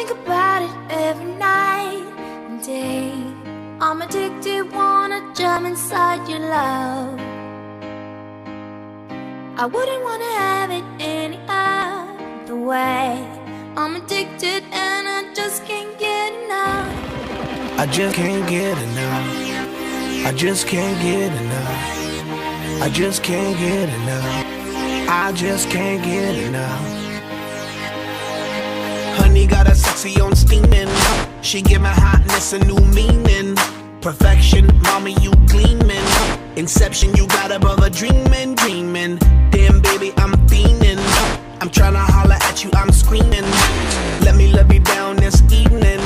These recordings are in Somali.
think about it every night and day. I'm addicted, wanna jump inside your love. I wouldn't wanna have it any other way. I'm addicted and I just can't get enough. I just can't get enough. I just can't get enough. I just can't get enough. I just can't get enough. Honey got a sexy on steaming. She give my hotness a new meaning. Perfection, mama, you gleaming. Inception, you got above a dreaming, dreaming. Damn, baby, I'm fiending. I'm tryna holler at you, I'm screaming. Let me love you down this evening.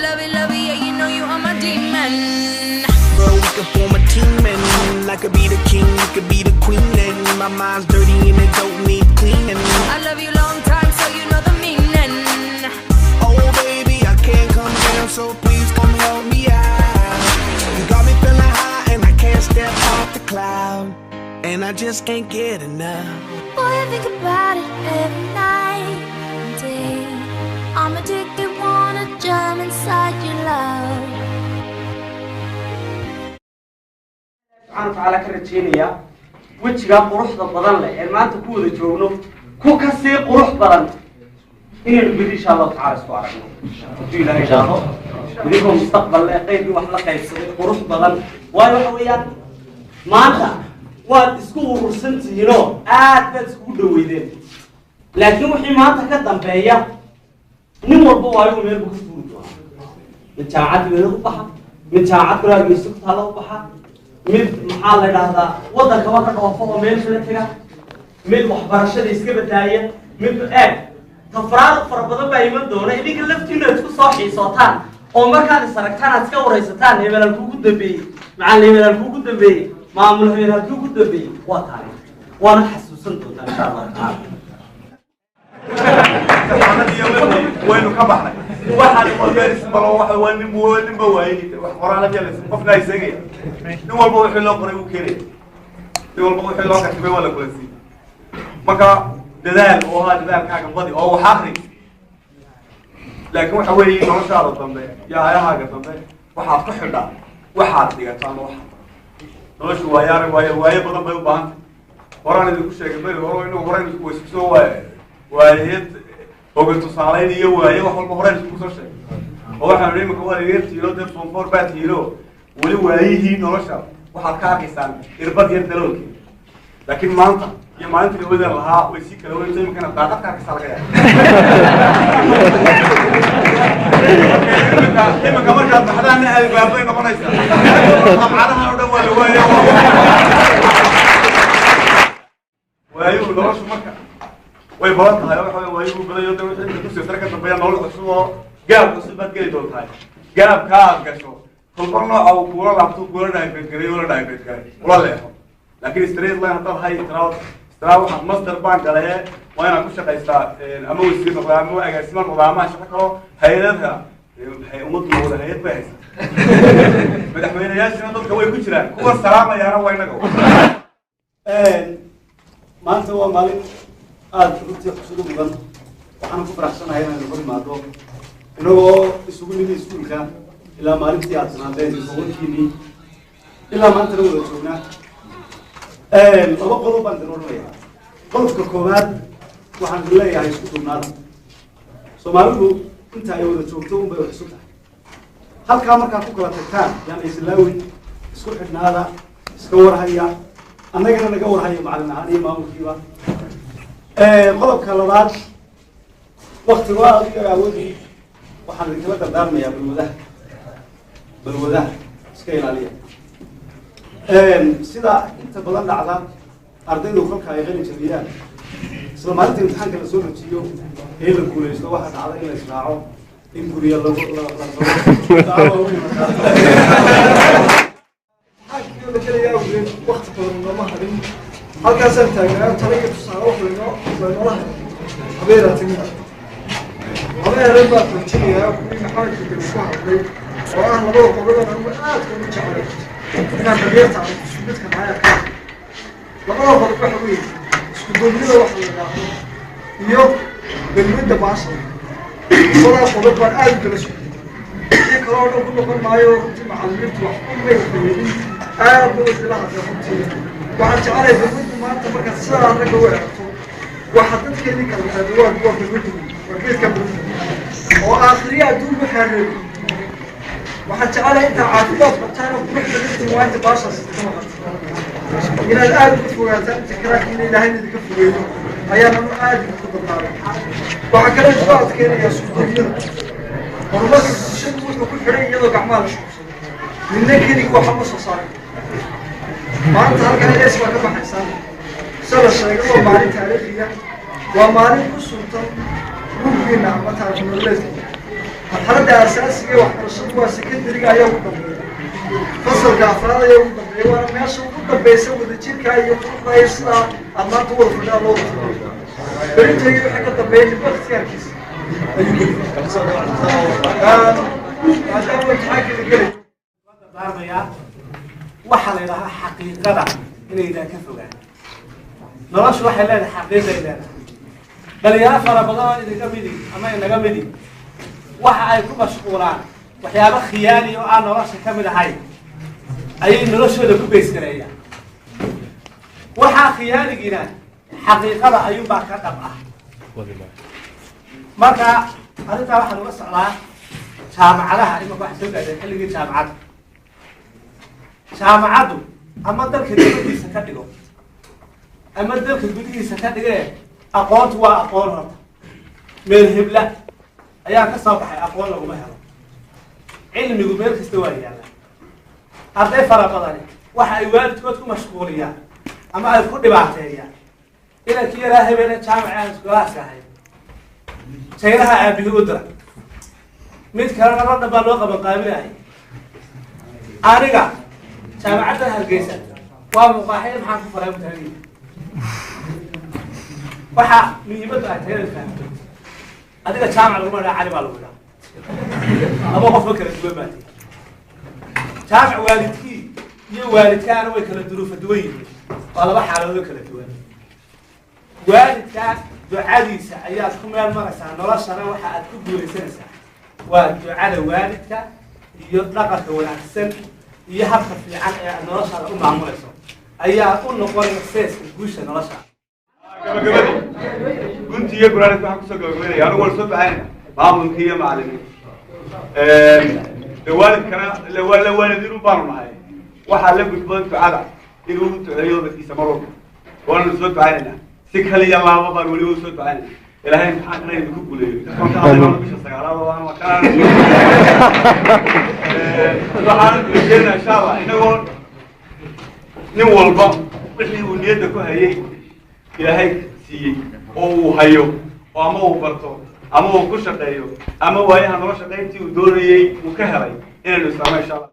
Love it, yeah, you know you are my demon. Girl, we could form a team and I could be the king, you could be the queen. And my mind's dirty and it don't need cleaning. I love you long time, so you know the meaning. Oh, baby, I can't come down, so please come help me out. You got me feeling high and I can't step off the cloud. And I just can't get enough. Boy, I think about it every night and day. I'm addicted, wanna jump inside your love. سبحانه وتعالى كرجينيا وجهك قروح بدن له ما أنت كود جوجنو كو كسي قروح بدن إن البدي إن شاء الله تعالى سوارنا جيلا إن شاء الله وليكم مستقبل لا قيد وحلقة يصير قروح بدن وحويات ما أنت واسكو سنتي ينو بس دويدين لكن وحي ما أنت كدم بيا نمر بوايو مير بكسبور من جامعات مير بحا من جامعات كلها بيسكت هلا بحا mid maxaa la yiraahdaa wadanka wada dhoofo meel kale taga mid waxbarashada iska badaaya mid tafraaq fara badan baa iman doona idinka laftiina isku soo xiisootaan oo markaad isaragtaan aad iska wareysataan hebelal kugu dambeeyay macallin hebelal kugu dambeeyay maamul hebelal kugu dambeeyay waa taariikh waana xasuusan doontaa insha Allah taala وينو كبحنا واحد يقول بيرس بلا واحد وين بوايني ورانا جلس قفنا يسقي نقول بوحي لو قريب وكري نقول بوحي لو كتبه ولا كويسي مكا دلال او هذا دلال كان بدي او حقري لكن waxa weey noloshaada dambe yaayahaaga dambe waxaad ku xidhaa waxaad dhigataan noloshu waa yaar waaye badan bay u baahan horaan idinku sheegay bari hore inuu horaan isku soo waayay وقلت صالين يوه وحول مهران اسمه سوشي وواحد من ريمك هو اللي يرتيلو ده فنفور باتيلو ولي وايه نورشا وحد كاكيسان إربط يردلوكي لكن ما أنت يا ما أنت اللي وده لها ويسيك لو أنت يمكن أبدأ كاكيسان كده كم كمان جات حدا أنا البابين ما كنا يسا طبعا أنا وده وايه وايه نورش مكة way badan tahay waxa way ugu badayo dawladda inta ku soo dambeeya nolol cusub oo gaab cusub baad geli doontaa gaab ka gasho kolkor nooca uu kuula laabto kuula dhaafay wala dhaafay wala leeyahay laakiin straight line hadda hay istiraad waxa master bank galay waa inaan ku shaqaystaa ama wasiir noqdaa ama agaasiman wadaamaha shaqo kale hay'adaha waxay ummaddu wada hay'ad bay haysaa madaxweynayaashana dadka way ku jiraan kuwa salaamayaana waa inaga maanta waa maalin aad runtii xusuudu mudan waxaan ku faraxsanahay inaan hor imaado inagoo isugu nimi iskuulka ilaa maalintii aad sanaadeen gobolkiinii ilaa maantana wada joognaa laba qodob baan daroorinayaa qodobka koowaad waxaan leeyahay isku dubnaada soomaalidu inta ay wada joogto unbay wax isu tahay halkaa markaad ku kala tagtaan yaan islaawin isku xidhnaada iska warhaya annagana naga warhaya macallin ahaan iyo maamulkiiba qodobka labaad waqtiga aad iyo awoodii waxaan idinkala dardaarmayaa balwadaha iska ilaaliya sida inta badan dhacda ardaydu kolka ay qalin jabiyaan isla maalinta imtixaanka la soo rajiyo ee la guulaysto waxa dhacda in la israaco in guriga lagu waqti badan lama harin halkaasaan taagnaa taliga tusaale waxlaynoo habeeraa timida habeeran baa xoojinayaa kuwii maxamed isku hadlay oo ah labada qodoban anigu aad ugu jecelay inaan dabeerta aan isku midka nahay arkaan labada qodob waxa weeye isku duubnida waxa la yidhaahdo iyo galmidda baasha ولا صدق ولا أي كلام كلام كله كل ما يوم معلمت وحكم يفهمني أبو سلاح يفهمني وعن تعالى يفهمني ما أنت مركز ساعة رجوع وحطيت كذي كلام هو بالمدن وكيف كم وآخرية دون محرر وحن تعالى أنت عاطفات بتاعنا وكل حدث وأنت باشا إلى الآن كفوات تكراك من إلى هنا كفوات أيام عادي كفوات النار وحكى لك بعض كذا يا سودانيين ورمضان الشد وكل حرية يضع أعمال من نكري وحمص صار ما أنت هرجع اسمه كم حسان سنة الشيء هو معنى تاريخية ومعنى السلطان ممكن نعمتها من الليل الحركة أساسية وحرشتها سكندرية يوم فصل كافراد يوم وانا ماشي وقت بيسوي ذي كاي يطلع يسلا أما طول في الأرض بريت هي حاجة طبيعية باختيار كيس هذا أول حاجة اللي قلت دارميا وحلا لها حقيقة إلى إذا كفوا نلاش وحلا لها حقيقة إلى بل يا فربضان إذا قبلي أما إذا قبلي waxa ay ku mashquulaan waxyaabo khiyaani oo aan nolosha ka mid ahayn ay noloshooda ku beesgareeyaan waxa khiyaanigiina xaqiiqada ayuu baa ka dhab ah marka arinta waxa laga socdaa jaamacadaha ima wax soo gaadhay xilligii jaamacadu ama dalka dibadiisa ka dhigo ama dalka gudihiisa ka dhigee aqoontu waa aqoon horta meel hebla ayaa ka soo baxay aqoon lagu helo cilmigu meel kasta waa yaala arday fara badan waxa ay waalidkood ku mashquuliyaan ama ay ku dhibaateeyaan ila kiyara habeen jaamaca iskoolaadka ahay sayraha aabihi u dira mid kalena rada baa loo qaban qaabilay aniga jaamacadda Hargeysa waa muqaaxid maxaan ku faray mutahani waxa muhiimadu ay tahay fahamto adiga jaamac lagu maraa cali baa lagu dhahaa ama qof kale duwan baatay jaamac waalidkii iyo waalidkaana way kala duruuf duwan yihiin waa laba xaaladood kala duwan waalidka ducadiisa ayaa ku meel maraysaa noloshana waxa aad ku guulaysanaysaa waa ducada waalidka iyo dhaqanka wanaagsan iyo habka fiican ee noloshaada u maamulayso ayaa u noqonaysa seeska guusha nolosha كنت يقول أنا ما حكسر قبلي أنا أول صوت عين ما ممكن يا معلمين الوالد كان الوالد يروح بارو معي وحلا بيقول تعالى يروح تعيو بس يسمعوك وأنا صوت عيننا سكهلي يلا ما بارو لي صوت عين إلى هاي امتحان قريب يكبوا لي كنت أنا ما بيش السيارة وأنا ما كان طبعا بيجينا إن شاء الله إنه نول بام وحي ونيتك هاي إلى هاي سي أو هايو أما هو برتو أما هو كل شيء أما هو هاي هنروح شقيتي ودوري وكهري إلى الإسلام إن شاء الله